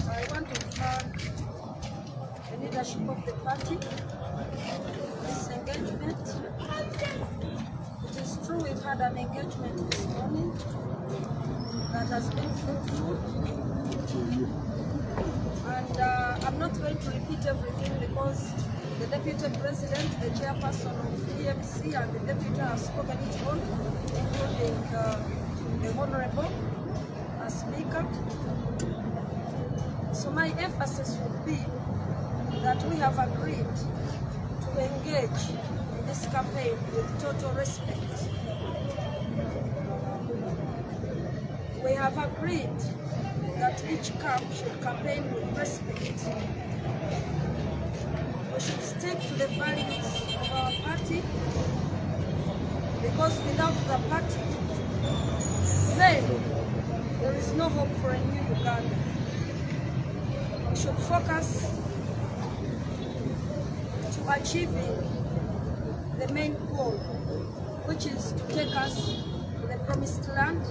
I want to thank the leadership of the party for this engagement. It is true we've had an engagement this morning that has been fruitful. And I'm not going to repeat everything because the Deputy President, the Chairperson of EMC and the Deputy have spoken it all, including the Honorable Speaker. So my emphasis would be that we have agreed to engage in this campaign with total respect. We have agreed that each camp should campaign with respect. We should stick to the values of our party, because without the party, then there is no hope for a new Uganda. We should focus to achieving the main goal, which is to take us to the promised land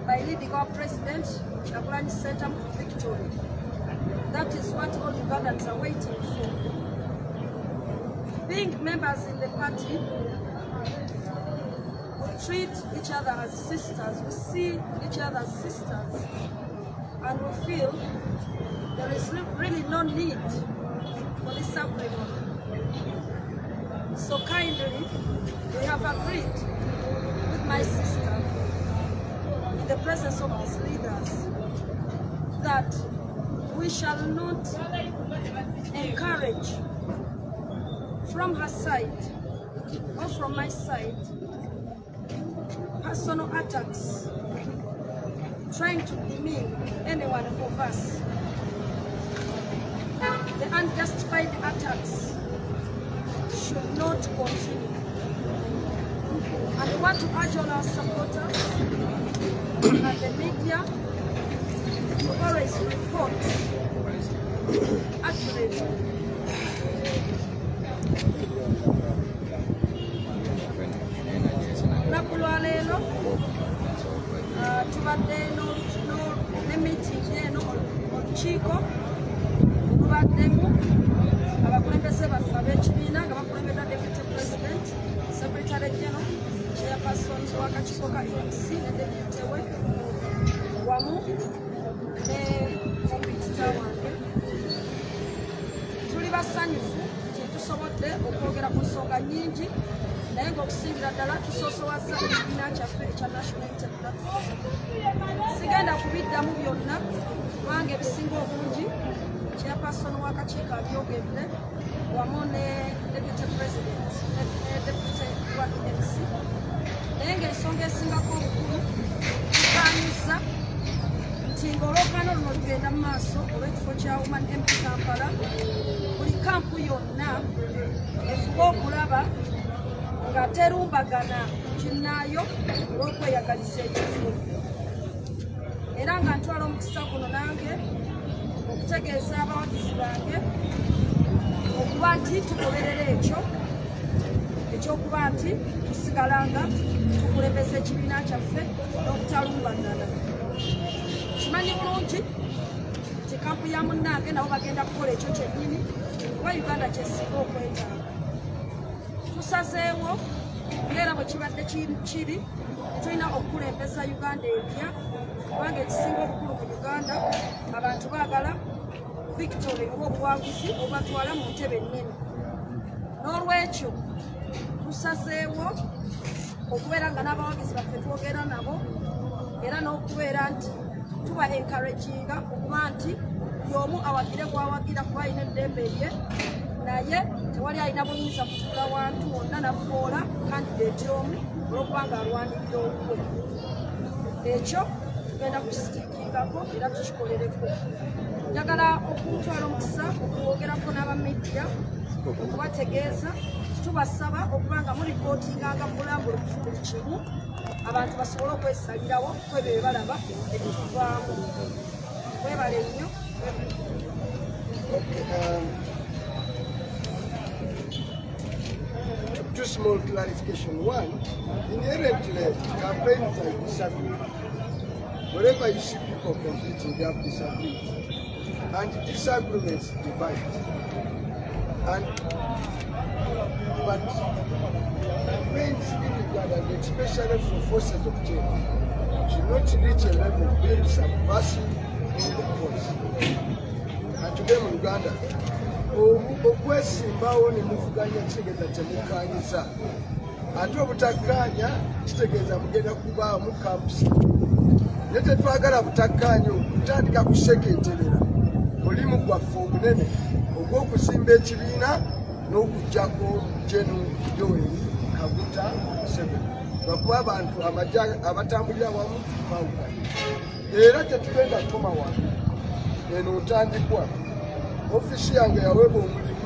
by leading our President, Kyagulanyi Ssentamu, to victory. That is what all Ugandans are waiting for. Being members in the party, we treat each other as sisters. We see each other as sisters. And we feel there is really no need for this agreement. So kindly, we have agreed with my sister, in the presence of these leaders, that we shall not encourage from her side or from my side personal attacks trying to demean any one of us. The unjustified attacks should not continue. And we want to urge all our supporters and the media to always report accurately. Nakulwa leero tubadde ne meeting eno olukiiko olubaddemu abakulembeze baffe ab'ekibiina nga bakulembeddwa Deputy President, Secretary General, Chairperson w'akakiiko ka EMC ne Deputy we wamu ne kompyuta wange. Tuli basanyufu nti tusobodde okwogera ku nsonga nnyingi, naye ng'okusingira ddala tusoosowaza ekibiina kyaffe ekya National Unity Platform. Sigenda kubiddamu byonna kubanga ebisinga obungi Chairperson w'akakiiko abyogedde wamu ne Deputy President ne Deputy wa EMC. Naye ng'ensonga esingako obukulu tukaanyiza nti ng'olwokaano luno lugenda mu maaso olw'ekifo kya Women MP Kampala, buli kampu yonna efuba okulaba nga terumbagana kinnaayo olw'okweyagaliza ekifo. Era nga ntwala omukisa guno nange okutegeeza abawagizi bange okuba nti tugoberera ekyo ekyokuba nti tusigalanga tukulembeza ekibiina kyaffe n'obutalumbagana. Kimanyi bulungi nti kampu ya munnange nabo bagenda kukola ekyo kyennyini kuba Uganda kyesinga okwetaaga. Tusazeewo ng'era bwe kibadde kiri tulina okukulembeza Uganda empya, kubanga ekisinga obukulu mu Uganda abantu baagala victory oba obuwanguzi obubatwala mu ntebe ennene. N'olwekyo tusazeewo okubeera nga n'abawagizi baffe twogera nabo, era n'okubeera nti tuba encouraginga okuba nti y'omu awagire gw'awagira kuba alina eddembe lye, naye tewali alina buyinza kutuula wantu wonna navoola kandidate omu olw'okuba ng'alwanirira olukwe. Ekyo tugenda kukisitikingako era tukikolereko. Njagala okutwala omukisa okuwogerako n'abamedia okubategeeza tubasaba okuba nga mulipootinganga bulambulukufu buli kimu abantu basobole okwesalirawo ku ebyo bye balaba ebituvaamu. Mwebale nnyo. two small clarification. One, inherently, campaigns are disagreement. Wherever you see people competing, they have disagreements. And disagreements divide. But campaigns in Uganda, and especially for forces of change, should not reach a level of being subversive in the cause. And today in Uganda, okwesimbawo ne muvuganya kitegeeza temukanyiza, ate obutakkaanya kitegeeza mugenda kubaamu kampusi. Naye tetwagala butakkaanya okutandika kusekeeterera mulimu gwaffe omunene ogw'okuzimba ekibiina n'okuggyako Gen. Yoweri Kaguta Museveni. Lwakuba abantu amagye abatambulira wamu bawukanye. Era tetugenda kukoma wano. Eno ntandikwa. Ofisi yange yaweebwa omulimu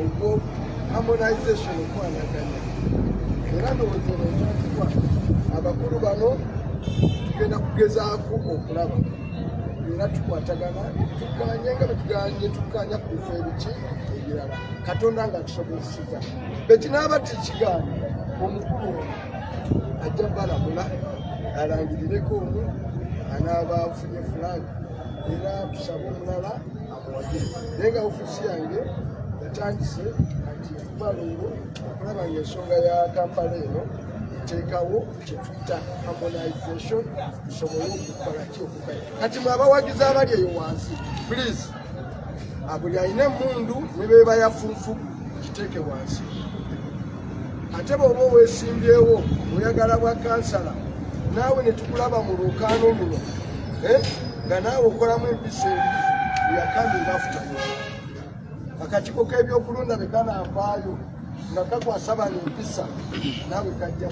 ogwo harmonization okwanaganya. Era ndowooza eno ntandikwa. Abakulu bano tugenda kugezaako okulaba. Era tukwatagana tukkaanye nga betuganye tukkaanya ku bifo ebiki ebirala. Katonda nga tusobozesa. Bekinaaba tekigaana omukulu ono ajja balamula alangirireko omu anaaba afunye fulaga era tusaba omulala amuwagire. Naye nga ofisi yange yatandise ati okuva leero okulaba ng'ensonga ya Kampala eno eteekawo kye tuyita harmonization tusobole okukolaki okukaya. Kati mwe abawagizi abali eyo wansi, please, buli alina emmundu ne beeba yafunfu kiteeke wansi. Ate bw'oba weesimbyewo oyagala bwa kansala naawe ne tukulaba mu lwokaano luno nga naawe okolamu empisa embi yakaming after you. Akakiiko k'ebyokulonda be kanavaayo nga kakwasa bano empisa naawe kajja